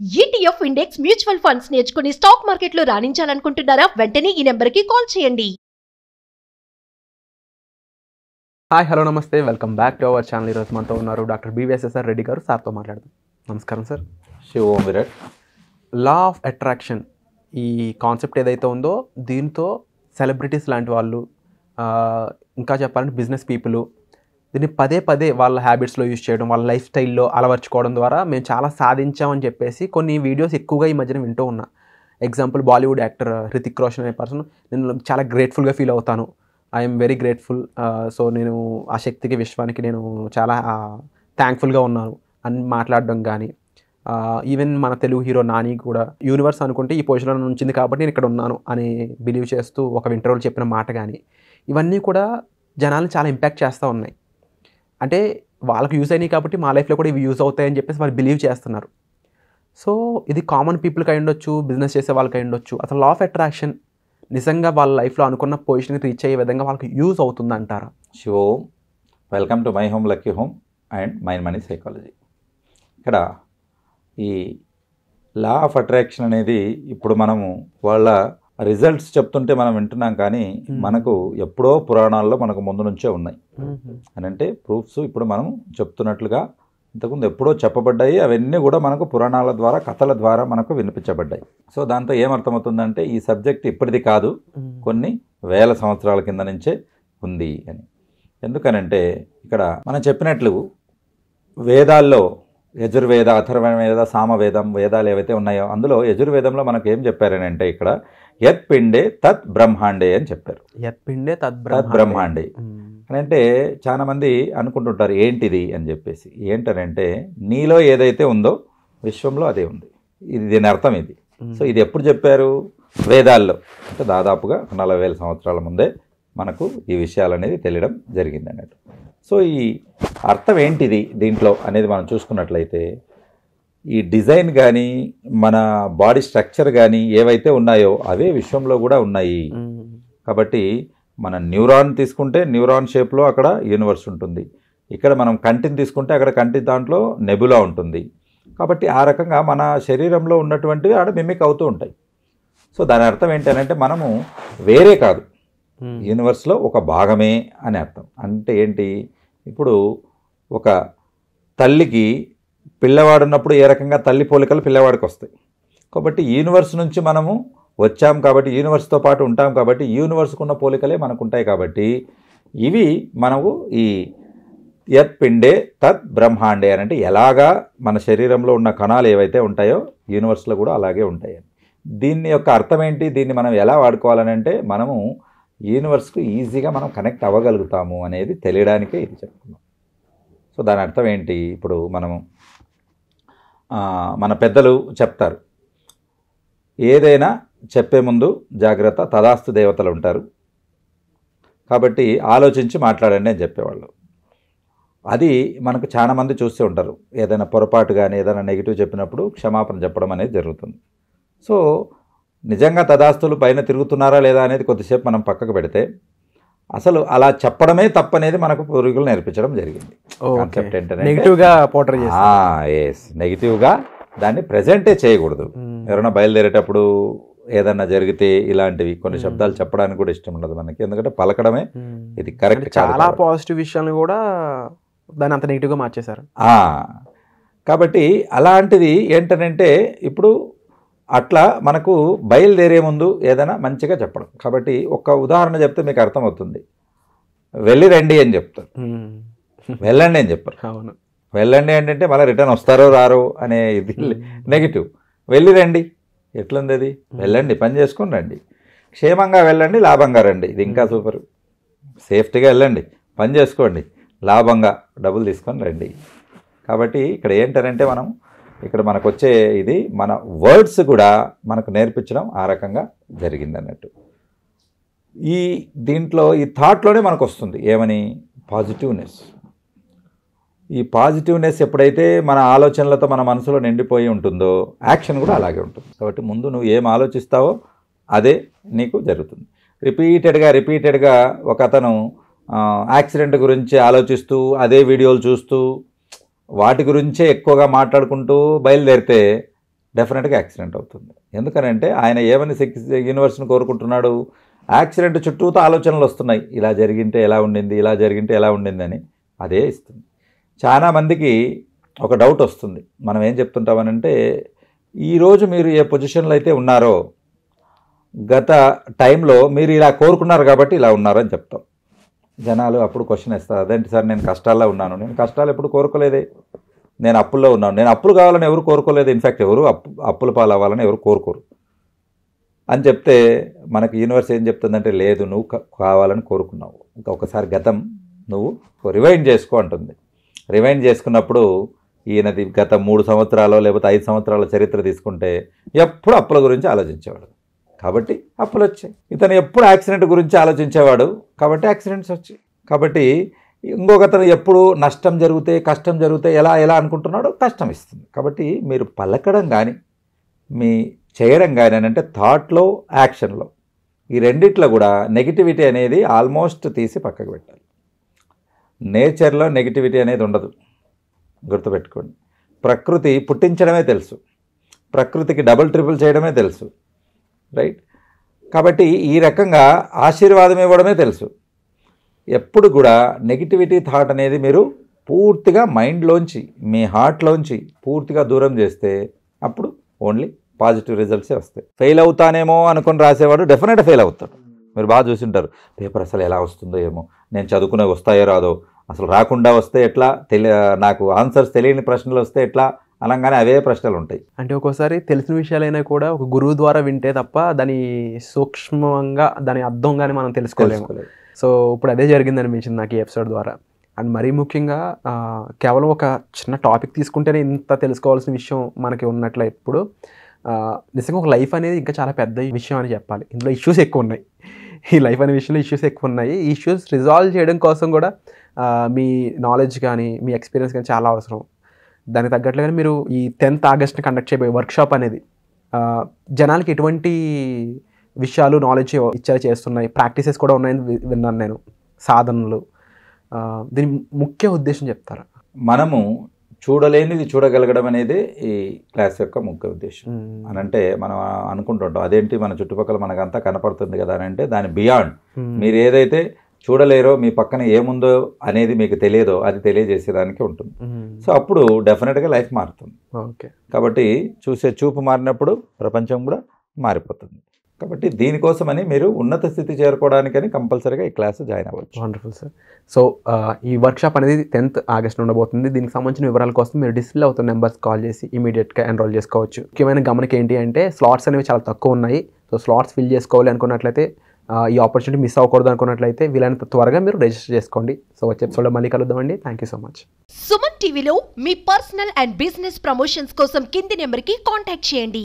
ETF index mutual funds నేర్చుకుని stock మార్కెట్లో రాణించాలనుకుంటున్నారా? వెంటనే ఈ నెంబర్కి కాల్ చేయండి. హాయ్ హలో నమస్తే, welcome back to our channel. ఈరోజు మనతో ఉన్నారు డాక్టర్ బివిఎస్ఎస్ఆర్ రెడ్డి గారు. సార్తో మాట్లాడదాం. నమస్కారం sir. Shivam Virat. Law of attraction ఈ కాన్సెప్ట్ ఏదైతే ఉందో దీంతో సెలబ్రిటీస్ లాంటి వాళ్ళు, ఇంకా చెప్పాలంటే బిజినెస్ పీపుల్ దీన్ని పదే పదే వాళ్ళ హ్యాబిట్స్లో యూజ్ చేయడం, వాళ్ళ లైఫ్ స్టైల్లో అలవర్చుకోవడం ద్వారా మేము చాలా సాధించామని చెప్పేసి కొన్ని వీడియోస్ ఎక్కువగా ఈ మధ్యన వింటూ ఉన్నా. ఎగ్జాంపుల్ బాలీవుడ్ యాక్టర్ హృతిక్ రోషన్ అనే పర్సన్, నేను చాలా గ్రేట్ఫుల్గా ఫీల్ అవుతాను, ఐఎమ్ వెరీ గ్రేట్ఫుల్, సో నేను ఆ శక్తికి విశ్వానికి నేను చాలా థ్యాంక్ఫుల్గా ఉన్నాను అని మాట్లాడడం కానీ, ఈవెన్ మన తెలుగు హీరో నాని కూడా యూనివర్స్ అనుకుంటే ఈ పొజిషన్లో ఉంచింది కాబట్టి నేను ఇక్కడ ఉన్నాను అని బిలీవ్ చేస్తూ ఒక ఇంటర్వ్యూలో చెప్పిన మాట కానీ, ఇవన్నీ కూడా జనాలను చాలా ఇంపాక్ట్ చేస్తూ ఉన్నాయి. అంటే వాళ్ళకి యూజ్ అయినాయి కాబట్టి మా లైఫ్లో కూడా ఇవి యూజ్ అవుతాయని చెప్పేసి వాళ్ళు బిలీవ్ చేస్తున్నారు. సో ఇది కామన్ పీపుల్కి అయి ఉండొచ్చు, బిజినెస్ చేసే వాళ్ళకి అయి ఉండొచ్చు. అసలు లా ఆఫ్ అట్రాక్షన్ నిజంగా వాళ్ళ లైఫ్లో అనుకున్న పొజిషన్కి రీచ్ అయ్యే విధంగా వాళ్ళకి యూజ్ అవుతుంది అంటారా? Shivam, welcome to my home lucky home and mind money psychology. ఇక్కడ ఈ లా ఆఫ్ అట్రాక్షన్ అనేది ఇప్పుడు మనము వాళ్ళ రిజల్ట్స్ చెప్తుంటే మనం వింటున్నాం, కానీ మనకు ఎప్పుడో పురాణాల్లో మనకు ముందు నుంచే ఉన్నాయి అని అంటే ప్రూఫ్స్ ఇప్పుడు మనం చెప్తున్నట్లుగా ఇంతకుముందు ఎప్పుడో చెప్పబడ్డాయి. అవన్నీ కూడా మనకు పురాణాల ద్వారా, కథల ద్వారా మనకు వినిపించబడ్డాయి. సో దాంతో ఏమర్థమవుతుందంటే ఈ సబ్జెక్ట్ ఇప్పటిది కాదు, కొన్ని వేల సంవత్సరాల కింద నుంచే ఉంది అని. ఎందుకనంటే ఇక్కడ మనం చెప్పినట్లు వేదాల్లో యజుర్వేద, అథర్వవేద, సామవేదం వేదాలు ఏవైతే ఉన్నాయో అందులో యజుర్వేదంలో మనకు ఏం చెప్పారని అంటే ఇక్కడ యత్ పిండే తత్ బ్రహ్మాండే అని చెప్పారు. యత్ పిండే తత్ బ్రహ్మాండే అని అంటే చాలా మంది అనుకుంటుంటారు ఏంటిది అని చెప్పేసి. ఏంటనంటే నీలో ఏదైతే ఉందో విశ్వంలో అదే ఉంది. ఇది దీని అర్థం ఇది. సో ఇది ఎప్పుడు చెప్పారు? వేదాల్లో. అంటే దాదాపుగా 40,000 సంవత్సరాల ముందే మనకు ఈ విషయాలు అనేది తెలియడం జరిగింది అన్నట్టు. సో ఈ అర్థం ఏంటిది దీంట్లో అనేది మనం చూసుకున్నట్లయితే ఈ డిజైన్ కానీ మన బాడీ స్ట్రక్చర్ కానీ ఏవైతే ఉన్నాయో అవే విశ్వంలో కూడా ఉన్నాయి. కాబట్టి మన న్యూరాన్ తీసుకుంటే న్యూరాన్ షేప్లో అక్కడ యూనివర్స్ ఉంటుంది. ఇక్కడ మనం కంటిని తీసుకుంటే అక్కడ కంటి దాంట్లో నెబులా ఉంటుంది. కాబట్టి ఆ రకంగా మన శరీరంలో ఉన్నటువంటివి ఆడ మిమిక్ అవుతూ ఉంటాయి. సో దాని అర్థం ఏంటంటే మనము వేరే కాదు, యూనివర్స్లో ఒక భాగమే అని అర్థం. అంటే ఏంటి? ఇప్పుడు ఒక తల్లికి పిల్లవాడు ఉన్నప్పుడు ఏ రకంగా తల్లి పోలికలు పిల్లవాడికి వస్తాయి. కాబట్టి యూనివర్స్ నుంచి మనము వచ్చాం కాబట్టి యూనివర్స్తో పాటు ఉంటాం కాబట్టి యూనివర్స్కు ఉన్న పోలికలే మనకు ఉంటాయి. కాబట్టి ఇవి మనకు ఈ యత్ పిండే తత్ బ్రహ్మాండే అని అంటే ఎలాగా మన శరీరంలో ఉన్న కణాలు ఏవైతే ఉంటాయో యూనివర్స్లో కూడా అలాగే ఉంటాయి. దీని యొక్క అర్థం ఏంటి? దీన్ని మనం ఎలా వాడుకోవాలని అంటే మనము యూనివర్స్కు ఈజీగా మనం కనెక్ట్ అవ్వగలుగుతాము అనేది తెలియడానికే ఇది చెప్పుకున్నాం. సో దాని అర్థం ఏంటి? ఇప్పుడు మనము మన పెద్దలు చెప్తారు, ఏదైనా చెప్పే ముందు జాగ్రత్త, తదాస్తు దేవతలు ఉంటారు కాబట్టి ఆలోచించి మాట్లాడండి అని చెప్పేవాళ్ళు. అది మనకు చాలామంది చూస్తూ ఉంటారు. ఏదైనా పొరపాటు కానీ ఏదైనా నెగిటివ్ చెప్పినప్పుడు క్షమాపణ చెప్పడం అనేది జరుగుతుంది. సో నిజంగా తదాస్తులు పైన తిరుగుతున్నారా లేదా అనేది కొద్దిసేపు మనం పక్కకు పెడితే అసలు అలా చెప్పడమే తప్పనేది మనకు పూర్వీకులు నేర్పించడం జరిగింది. కాన్సెప్ట్ ఏంటంటే నెగిటివ్గా దాన్ని ప్రజెంటే చేయకూడదు. ఎవరైనా బయలుదేరేటప్పుడు ఏదన్నా జరిగితే ఇలాంటివి కొన్ని శబ్దాలు చెప్పడానికి కూడా ఇష్టం ఉండదు మనకి, ఎందుకంటే పలకడమే ఇది కరెక్ట్. చాలా పాజిటివ్ విషయాలను కూడా దాన్ని అంత నెగిటివ్గా మార్చేశారు. కాబట్టి అలాంటిది ఏంటనంటే ఇప్పుడు అట్లా మనకు బయలుదేరే ముందు ఏదైనా మంచిగా చెప్పడం. కాబట్టి ఒక ఉదాహరణ చెప్తే మీకు అర్థమవుతుంది. వెళ్ళి రండి అని చెప్తారు, వెళ్ళండి అని చెప్పారు. అవును, వెళ్ళండి ఏంటంటే మళ్ళీ రిటర్న్ వస్తారో రారో అనే ఇది నెగిటివ్. వెళ్ళి రండి ఎట్లుంది అది? వెళ్ళండి, పని చేసుకొని రండి, క్షేమంగా వెళ్ళండి, లాభంగా రండి. ఇది ఇంకా సూపర్. సేఫ్టీగా వెళ్ళండి, పని చేసుకోండి, లాభంగా డబ్బులు తీసుకొని రండి. కాబట్టి ఇక్కడ ఏంటంటే మనం ఇక్కడ మనకు వచ్చే ఇది మన వర్డ్స్ కూడా మనకు నేర్పించడం ఆ రకంగా జరిగింది అన్నట్టు. ఈ దీంట్లో ఈ థాట్లోనే మనకు వస్తుంది ఏమని? పాజిటివ్నెస్. ఈ పాజిటివ్నెస్ ఎప్పుడైతే మన ఆలోచనలతో మన మనసులో నిండిపోయి ఉంటుందో యాక్షన్ కూడా అలాగే ఉంటుంది. కాబట్టి ముందు నువ్వు ఏం ఆలోచిస్తావో అదే నీకు జరుగుతుంది. రిపీటెడ్గా ఒక అతను యాక్సిడెంట్ గురించి ఆలోచిస్తూ అదే వీడియోలు చూస్తూ వాటి గురించే ఎక్కువగా మాట్లాడుకుంటూ బయలుదేరితే డెఫినెట్గా యాక్సిడెంట్ అవుతుంది. ఎందుకనంటే ఆయన ఏమని యూనివర్స్ని కోరుకుంటున్నాడు, యాక్సిడెంట్ చుట్టూతో ఆలోచనలు వస్తున్నాయి, ఇలా జరిగింటే ఎలా ఉండింది, ఇలా జరిగింటే ఎలా ఉండింది అని. అదే ఇస్తుంది. చాలామందికి ఒక డౌట్ వస్తుంది, మనం ఏం చెప్తుంటామనంటే ఈరోజు మీరు ఏ పొజిషన్లో అయితే ఉన్నారో గత టైంలో మీరు ఇలా కోరుకున్నారు కాబట్టి ఇలా ఉన్నారు అని చెప్తాం. జనాలు అప్పుడు క్వశ్చన్ వేస్తారు, అదేంటి సార్ నేను కష్టాల్లో ఉన్నాను, నేను కష్టాలు ఎప్పుడు కోరుకోలేదే, నేను అప్పుల్లో ఉన్నాను, నేను అప్పులు కావాలని ఎవరు కోరుకోలేదు, ఇన్ఫ్యాక్ట్ ఎవరు అప్పుల పాలు అవ్వాలని ఎవరు కోరుకోరు అని చెప్తే మనకి యూనివర్స్ ఏం చెప్తుందంటే లేదు, నువ్వు కావాలని కోరుకున్నావు, ఇంకా ఒకసారి గతం నువ్వు రివైండ్ చేసుకో అంటుంది. రివైండ్ చేసుకున్నప్పుడు ఈయనది గత 3 సంవత్సరాలు లేకపోతే 5 సంవత్సరాల చరిత్ర తీసుకుంటే ఎప్పుడు అప్పుల గురించి ఆలోచించేవాడు కాబట్టి అప్పులు వచ్చాయి. ఇతను ఎప్పుడు యాక్సిడెంట్ గురించి ఆలోచించేవాడు కాబట్టి యాక్సిడెంట్స్ వచ్చాయి. కాబట్టి ఇంకొకతను ఎప్పుడు నష్టం జరిగితే కష్టం జరిగితే ఎలా అనుకుంటున్నాడో కష్టం ఇస్తుంది. కాబట్టి మీరు పలకడం కానీ మీ చేయడం కానీ అంటే థాట్లో యాక్షన్లో ఈ రెండిట్లో కూడా నెగిటివిటీ అనేది ఆల్మోస్ట్ తీసి పక్కకు పెట్టాలి. నేచర్లో నెగిటివిటీ అనేది ఉండదు, గుర్తుపెట్టుకోండి. ప్రకృతి పుట్టించడమే తెలుసు, ప్రకృతికి డబుల్ ట్రిపుల్ చేయడమే తెలుసు, రైట్. కాబట్టి ఈ రకంగా ఆశీర్వాదం ఇవ్వడమే తెలుసు. ఎప్పుడు కూడా నెగిటివిటీ థాట్ అనేది మీరు పూర్తిగా మైండ్లోంచి మీ హార్ట్లోంచి పూర్తిగా దూరం చేస్తే అప్పుడు ఓన్లీ పాజిటివ్ రిజల్ట్సే వస్తాయి. ఫెయిల్ అవుతానేమో అనుకొని రాసేవాడు డెఫినెట్గా ఫెయిల్ అవుతాడు. మీరు బాగా చూసింటారు, పేపర్ అసలు ఎలా వస్తుందో ఏమో, నేను చదువుకునే వస్తాయో రాదో, అసలు రాకుండా వస్తే ఎట్లా, నాకు ఆన్సర్స్ తెలియని ప్రశ్నలు వస్తే ఎట్లా అనగానే అవే ప్రశ్నలు ఉంటాయి. అంటే ఒక్కోసారి తెలిసిన విషయాలైనా కూడా ఒక గురువు ద్వారా వింటే తప్ప దాని సూక్ష్మంగా దాని అర్థంగానే మనం తెలుసుకోలేము. సో ఇప్పుడు అదే జరిగింది అనిపించింది నాకు ఈ ఎపిసోడ్ ద్వారా. అండ్ మరీ ముఖ్యంగా కేవలం ఒక చిన్న టాపిక్ తీసుకుంటేనే ఇంత తెలుసుకోవాల్సిన విషయం మనకి ఉన్నట్లే. ఇప్పుడు నిజంగా ఒక లైఫ్ అనేది ఇంకా చాలా పెద్ద విషయం అని చెప్పాలి. ఇందులో ఇష్యూస్ ఎక్కువ ఉన్నాయి, ఈ లైఫ్ అనే విషయంలో ఇష్యూస్ ఎక్కువ ఉన్నాయి. ఈ ఇష్యూస్ రిజాల్వ్ చేయడం కోసం కూడా మీ నాలెడ్జ్ కానీ మీ ఎక్స్పీరియన్స్ కానీ చాలా అవసరం. దానికి తగ్గట్లుగానే మీరు ఈ 10th ఆగస్ట్ని కండక్ట్ చేయబోయే వర్క్షాప్ అనేది జనాలకి ఎటువంటి విషయాలు నాలెడ్జ్ చేస్తున్నాయి, ప్రాక్టీసెస్ కూడా ఉన్నాయని విన్నాను నేను, సాధనలు. దీని ముఖ్య ఉద్దేశం చెప్తారా? మనము చూడలేనిది చూడగలగడం అనేది ఈ క్లాస్ యొక్క ముఖ్య ఉద్దేశం. అని అంటే మనం అనుకుంటుంటాం అదేంటి మన చుట్టుపక్కల మనకంతా కనపడుతుంది కదా అని అంటే దాని బియాండ్ మీరు ఏదైతే చూడలేరో, మీ పక్కన ఏముందో అనేది మీకు తెలియదో అది తెలియజేసేదానికి ఉంటుంది. సో అప్పుడు డెఫినెట్గా లైఫ్ మారుతుంది. ఓకే, కాబట్టి చూసే చూపు మారినప్పుడు ప్రపంచం కూడా మారిపోతుంది. కాబట్టి దీనికోసమని మీరు ఉన్నత స్థితి చేరుకోవడానికని కంపల్సరీగా ఈ క్లాస్ జాయిన్ అవ్వచ్చు. Wonderful sir. సో ఈ వర్క్షాప్ అనేది 10th ఆగస్ట్ ఉండబోతుంది. దీనికి సంబంధించిన వివరాల కోసం మీరు డిస్ప్లే అవుతున్న నెంబర్స్ కాల్ చేసి ఇమీడియట్గా ఎన్రోల్ చేసుకోవచ్చు. ముఖ్యమైన గమనిక ఏంటి అంటే స్లాట్స్ అనేవి చాలా తక్కువ ఉన్నాయి. సో స్లాట్స్ ఫిల్ చేసుకోవాలి అనుకున్నట్లయితే, ఈ ఆపర్చునిటీ మిస్ అవ్వకూడదు అనుకున్నట్లయితే వీలైనంత త్వరగా మీరు రిజిస్టర్ చేసుకోండి. సో వచ్చే ఎపిసోడ్లో మళ్ళీ కలుద్దామండి. Thank you so much. Suman టీవీలో మీ పర్సనల్ అండ్ బిజినెస్ ప్రమోషన్స్ కోసం కింది నెంబర్కి కాంటాక్ట్ చేయండి.